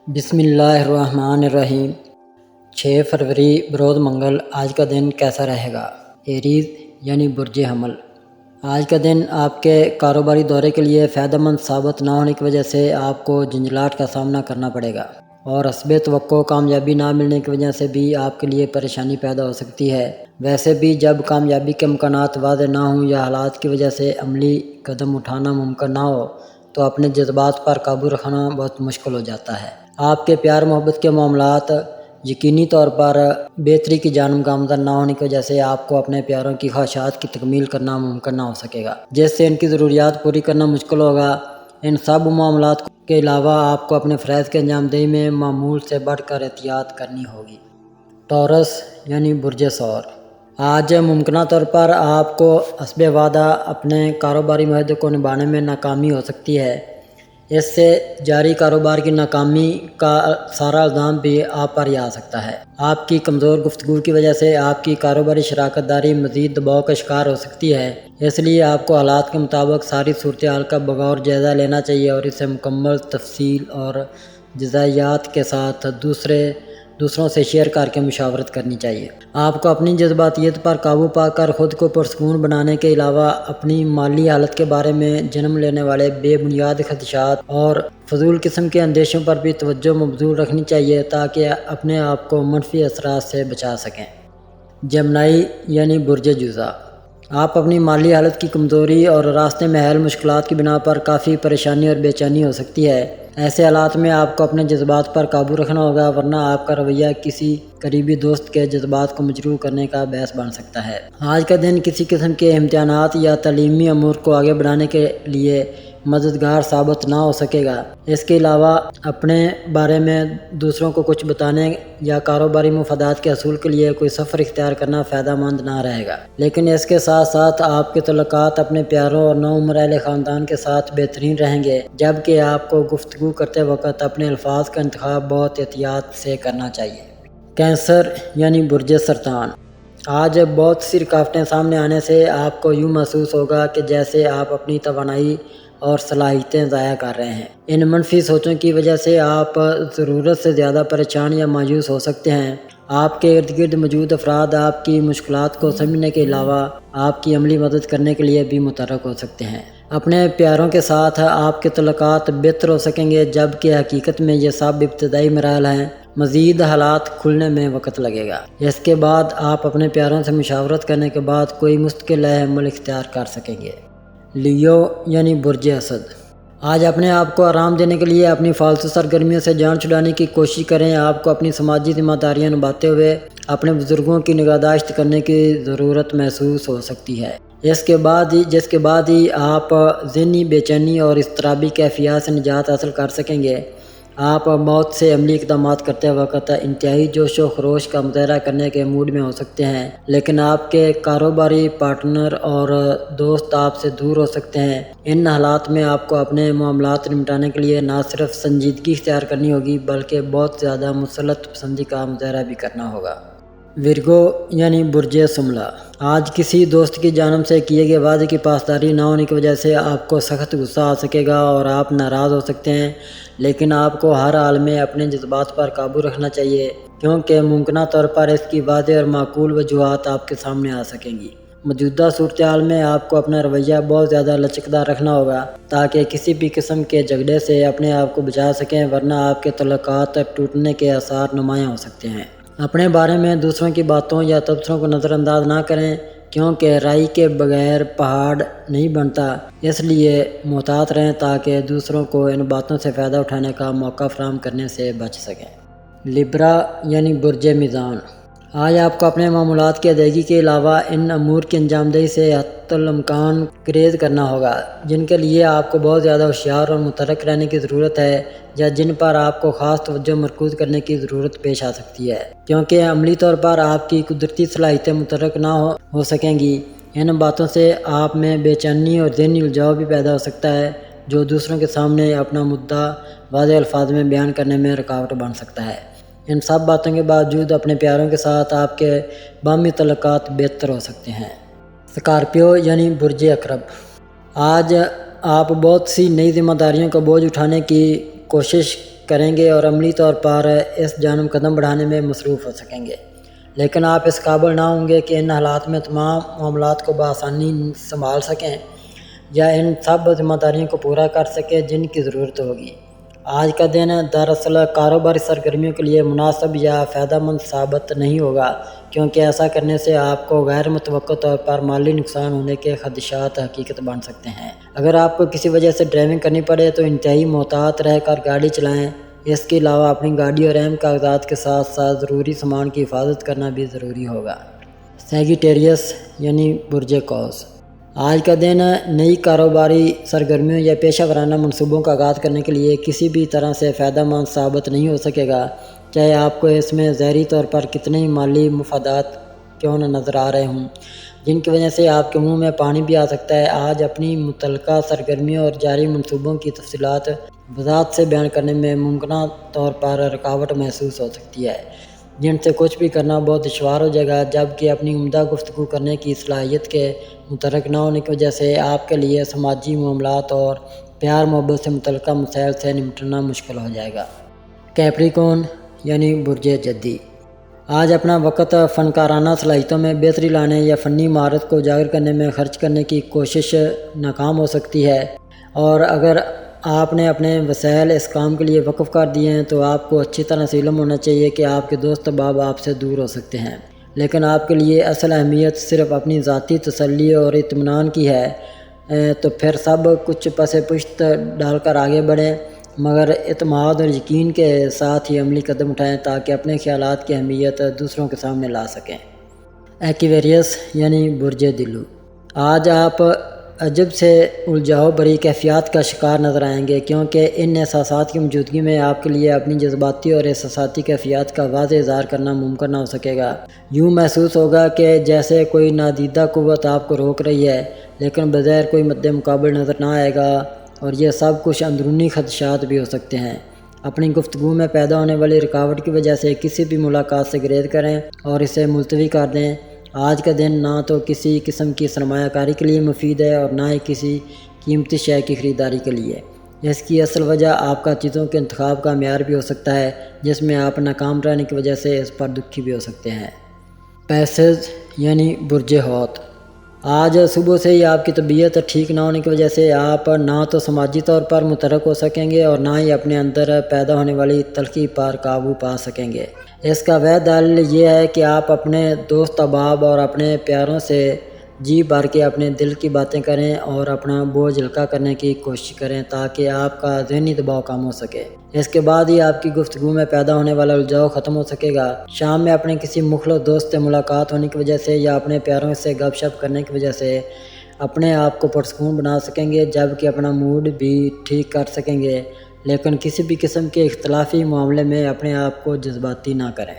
بسم اللہ الرحمن الرحیم۔ 6 فروری بروز منگل۔ آج کا دن کیسا رہے گا؟ ایریز یعنی برج حمل۔ آج کا دن آپ کے کاروباری دورے کے لیے فائدہ مند ثابت نہ ہونے کی وجہ سے آپ کو جھنجھلاہٹ کا سامنا کرنا پڑے گا، اور حسب توقع کامیابی نہ ملنے کی وجہ سے بھی آپ کے لیے پریشانی پیدا ہو سکتی ہے۔ ویسے بھی جب کامیابی کے امکانات واضح نہ ہوں یا حالات کی وجہ سے عملی قدم اٹھانا ممکن نہ ہو تو اپنے جذبات پر قابو رکھنا بہت مشکل ہو جاتا ہے۔ آپ کے پیار محبت کے معاملات یقینی طور پر بہتری کی جانب گامزن نہ ہونے کی وجہ سے آپ کو اپنے پیاروں کی خواہشات کی تکمیل کرنا ممکن نہ ہو سکے گا، جس سے ان کی ضروریات پوری کرنا مشکل ہوگا۔ ان سب معاملات کے علاوہ آپ کو اپنے فرائض کے انجام دہی میں معمول سے بڑھ کر احتیاط کرنی ہوگی۔ ٹورس یعنی برج ثور۔ آج ممکنہ طور پر آپ کو حسب وعدہ اپنے کاروباری معاہدے کو نبھانے میں ناکامی ہو سکتی ہے۔ اس سے جاری کاروبار کی ناکامی کا سارا الزام بھی آپ پر ہی آ سکتا ہے۔ آپ کی کمزور گفتگو کی وجہ سے آپ کی کاروباری شراکت داری مزید دباؤ کا شکار ہو سکتی ہے، اس لیے آپ کو حالات کے مطابق ساری صورتحال کا بغور جائزہ لینا چاہیے اور اسے مکمل تفصیل اور جزئیات کے ساتھ دوسروں سے شیئر کر کے مشاورت کرنی چاہیے۔ آپ کو اپنی جذباتیت پر قابو پا کر خود کو پرسکون بنانے کے علاوہ اپنی مالی حالت کے بارے میں جنم لینے والے بے بنیاد خدشات اور فضول قسم کے اندیشوں پر بھی توجہ مبذول رکھنی چاہیے تاکہ اپنے آپ کو منفی اثرات سے بچا سکیں۔ جمنائی یعنی برج جوزا۔ آپ اپنی مالی حالت کی کمزوری اور راستے میں حل مشکلات کی بنا پر کافی پریشانی اور بے چینی ہو سکتی ہے۔ ایسے حالات میں آپ کو اپنے جذبات پر قابو رکھنا ہوگا، ورنہ آپ کا رویہ کسی قریبی دوست کے جذبات کو مجروح کرنے کا باعث بن سکتا ہے۔ آج کا دن کسی قسم کے امتحانات یا تعلیمی امور کو آگے بڑھانے کے لیے مددگار ثابت نہ ہو سکے گا۔ اس کے علاوہ اپنے بارے میں دوسروں کو کچھ بتانے یا کاروباری مفادات کے حصول کے لیے کوئی سفر اختیار کرنا فائدہ مند نہ رہے گا، لیکن اس کے ساتھ ساتھ آپ کے تعلقات اپنے پیاروں اور نوعمر اہل خاندان کے ساتھ بہترین رہیں گے، جبکہ آپ کو گفتگو کرتے وقت اپنے الفاظ کا انتخاب بہت احتیاط سے کرنا چاہیے۔ کینسر یعنی برج سرطان۔ آج بہت سی رکاوٹیں سامنے آنے سے آپ کو یوں محسوس ہوگا کہ جیسے آپ اپنی توانائی اور صلاحیتیں ضائع کر رہے ہیں۔ ان منفی سوچوں کی وجہ سے آپ ضرورت سے زیادہ پریشان یا مایوس ہو سکتے ہیں۔ آپ کے ارد گرد موجود افراد آپ کی مشکلات کو سمجھنے کے علاوہ آپ کی عملی مدد کرنے کے لیے بھی متحرک ہو سکتے ہیں۔ اپنے پیاروں کے ساتھ آپ کے تعلقات بہتر ہو سکیں گے، جبکہ حقیقت میں یہ سب ابتدائی مراحل ہیں، مزید حالات کھلنے میں وقت لگے گا۔ اس کے بعد آپ اپنے پیاروں سے مشاورت کرنے کے بعد کوئی مستقل عمل اختیار کر سکیں گے۔ لیو یعنی برج اسد۔ آج اپنے آپ کو آرام دینے کے لیے اپنی فالتو سرگرمیوں سے جان چھڑانے کی کوشش کریں۔ آپ کو اپنی سماجی ذمہ داریاں نبھاتے ہوئے اپنے بزرگوں کی نگہداشت کرنے کی ضرورت محسوس ہو سکتی ہے، جس کے بعد ہی آپ ذہنی بے چینی اور اضطرابی کیفیات سے نجات حاصل کر سکیں گے۔ آپ بہت سے عملی اقدامات کرتے وقت انتہائی جوش و خروش کا مظاہرہ کرنے کے موڈ میں ہو سکتے ہیں، لیکن آپ کے کاروباری پارٹنر اور دوست آپ سے دور ہو سکتے ہیں۔ ان حالات میں آپ کو اپنے معاملات نمٹانے کے لیے نہ صرف سنجیدگی اختیار کرنی ہوگی بلکہ بہت زیادہ مسلط پسندی کا مظاہرہ بھی کرنا ہوگا۔ ورگو یعنی برج سملا۔ آج کسی دوست کی جانب سے کیے گئے وعدے کی پاسداری نہ ہونے کی وجہ سے آپ کو سخت غصہ آ سکے گا اور آپ ناراض ہو سکتے ہیں، لیکن آپ کو ہر حال میں اپنے جذبات پر قابو رکھنا چاہیے، کیونکہ ممکنہ طور پر اس کی واضح اور معقول وجوہات آپ کے سامنے آ سکیں گی۔ موجودہ صورتحال میں آپ کو اپنا رویہ بہت زیادہ لچکدار رکھنا ہوگا تاکہ کسی بھی قسم کے جھگڑے سے اپنے آپ کو بچا سکیں، ورنہ آپ کے تعلقات ٹوٹنے کے آثار نمایاں ہو سکتے ہیں۔ اپنے بارے میں دوسروں کی باتوں یا تبصروں کو نظر انداز نہ کریں، کیونکہ رائی کے بغیر پہاڑ نہیں بنتا، اس لیے محتاط رہیں تاکہ دوسروں کو ان باتوں سے فائدہ اٹھانے کا موقع فراہم کرنے سے بچ سکیں۔ لیبرا یعنی برج میزان۔ آج آپ کو اپنے معمولات کی ادائیگی کے علاوہ ان امور کی انجام دہی سے حتی الامکان گریز کرنا ہوگا جن کے لیے آپ کو بہت زیادہ ہوشیار اور متحرک رہنے کی ضرورت ہے یا جن پر آپ کو خاص توجہ مرکوز کرنے کی ضرورت پیش آ سکتی ہے، کیونکہ عملی طور پر آپ کی قدرتی صلاحیتیں متحرک نہ ہو سکیں گی۔ ان باتوں سے آپ میں بے چینی اور ذہنی الجھاؤ بھی پیدا ہو سکتا ہے، جو دوسروں کے سامنے اپنا مدعا واضح الفاظ میں بیان کرنے میں رکاوٹ بن سکتا ہے۔ ان سب باتوں کے باوجود اپنے پیاروں کے ساتھ آپ کے باہمی تعلقات بہتر ہو سکتے ہیں۔ اسکارپیو یعنی برج عقرب۔ آج آپ بہت سی نئی ذمہ داریوں کا بوجھ اٹھانے کی کوشش کریں گے اور عملی طور پر اس جانب قدم بڑھانے میں مصروف ہو سکیں گے، لیکن آپ اس قابل نہ ہوں گے کہ ان حالات میں تمام معاملات کو بآسانی سنبھال سکیں یا ان سب ذمہ داریوں کو پورا کر سکیں جن کی ضرورت ہوگی۔ آج کا دن دراصل کاروباری سرگرمیوں کے لیے مناسب یا فائدہ مند ثابت نہیں ہوگا، کیونکہ ایسا کرنے سے آپ کو غیر متوقع طور پر مالی نقصان ہونے کے خدشات حقیقت بن سکتے ہیں۔ اگر آپ کو کسی وجہ سے ڈرائیونگ کرنی پڑے تو انتہائی محتاط رہ کر گاڑی چلائیں۔ اس کے علاوہ اپنی گاڑی اور اہم کاغذات کے ساتھ ساتھ ضروری سامان کی حفاظت کرنا بھی ضروری ہوگا۔ سیجیٹیریس یعنی برج قوس، آج کا دن نئی کاروباری سرگرمیوں یا پیشہ ورانہ منصوبوں کا آغاز کرنے کے لیے کسی بھی طرح سے فائدہ مند ثابت نہیں ہو سکے گا، چاہے آپ کو اس میں ظاہری طور پر کتنے ہی مالی مفادات کیوں نہ نظر آ رہے ہوں، جن کی وجہ سے آپ کے منہ میں پانی بھی آ سکتا ہے۔ آج اپنی متعلقہ سرگرمیوں اور جاری منصوبوں کی تفصیلات وضاحت سے بیان کرنے میں ممکنہ طور پر رکاوٹ محسوس ہو سکتی ہے، جن سے کچھ بھی کرنا بہت دشوار ہو جائے گا، جبکہ اپنی عمدہ گفتگو کرنے کی صلاحیت کے متحرک نہ ہونے کی وجہ سے آپ کے لیے سماجی معاملات اور پیار محبت سے متعلقہ مسائل سے نمٹنا مشکل ہو جائے گا۔ کیپریکون یعنی برج جدی، آج اپنا وقت فنکارانہ صلاحیتوں میں بہتری لانے یا فنی مہارت کو اجاگر کرنے میں خرچ کرنے کی کوشش ناکام ہو سکتی ہے، اور اگر آپ نے اپنے وسائل اس کام کے لیے وقف کر دیے ہیں تو آپ کو اچھی طرح سے علم ہونا چاہیے کہ آپ کے دوست احباب آپ سے دور ہو سکتے ہیں، لیکن آپ کے لیے اصل اہمیت صرف اپنی ذاتی تسلی اور اطمینان کی ہے۔ تو پھر سب کچھ پس پشت ڈال کر آگے بڑھیں، مگر اعتماد اور یقین کے ساتھ ہی عملی قدم اٹھائیں تاکہ اپنے خیالات کی اہمیت دوسروں کے سامنے لا سکیں۔ ایکویریس یعنی برج دلو، آج آپ عجب سے الجھاؤ بھری کیفیات کا شکار نظر آئیں گے، کیونکہ ان احساسات کی موجودگی میں آپ کے لیے اپنی جذباتی اور احساساتی کیفیات کا واضح اظہار کرنا ممکن نہ ہو سکے گا۔ یوں محسوس ہوگا کہ جیسے کوئی نادیدہ قوت آپ کو روک رہی ہے، لیکن بظاہر کوئی مد مقابل نظر نہ آئے گا، اور یہ سب کچھ اندرونی خدشات بھی ہو سکتے ہیں۔ اپنی گفتگو میں پیدا ہونے والی رکاوٹ کی وجہ سے کسی بھی ملاقات سے گریز کریں اور اسے ملتوی کر دیں۔ آج کا دن نہ تو کسی قسم کی سرمایہ کاری کے لیے مفید ہے اور نہ ہی کسی قیمتی شے کی خریداری کے لیے۔ اس کی اصل وجہ آپ کا چیزوں کے انتخاب کا معیار بھی ہو سکتا ہے، جس میں آپ ناکام رہنے کی وجہ سے اس پر دکھی بھی ہو سکتے ہیں۔ پیسز یعنی برج حوت، آج صبح سے ہی آپ کی طبیعت ٹھیک نہ ہونے کی وجہ سے آپ نہ تو سماجی طور پر متحرک ہو سکیں گے اور نہ ہی اپنے اندر پیدا ہونے والی تلخی پر قابو پا سکیں گے۔ اس کا واحد حل یہ ہے کہ آپ اپنے دوست احباب اور اپنے پیاروں سے جی بھر کے اپنے دل کی باتیں کریں اور اپنا بوجھ ہلکا کرنے کی کوشش کریں تاکہ آپ کا ذہنی دباؤ کم ہو سکے۔ اس کے بعد ہی آپ کی گفتگو میں پیدا ہونے والا الجھاؤ ختم ہو سکے گا۔ شام میں اپنے کسی مخلص دوست سے ملاقات ہونے کی وجہ سے یا اپنے پیاروں سے گپ شپ کرنے کی وجہ سے اپنے آپ کو پرسکون بنا سکیں گے، جبکہ اپنا موڈ بھی ٹھیک کر سکیں گے، لیکن کسی بھی قسم کے اختلافی معاملے میں اپنے آپ کو جذباتی نہ کریں۔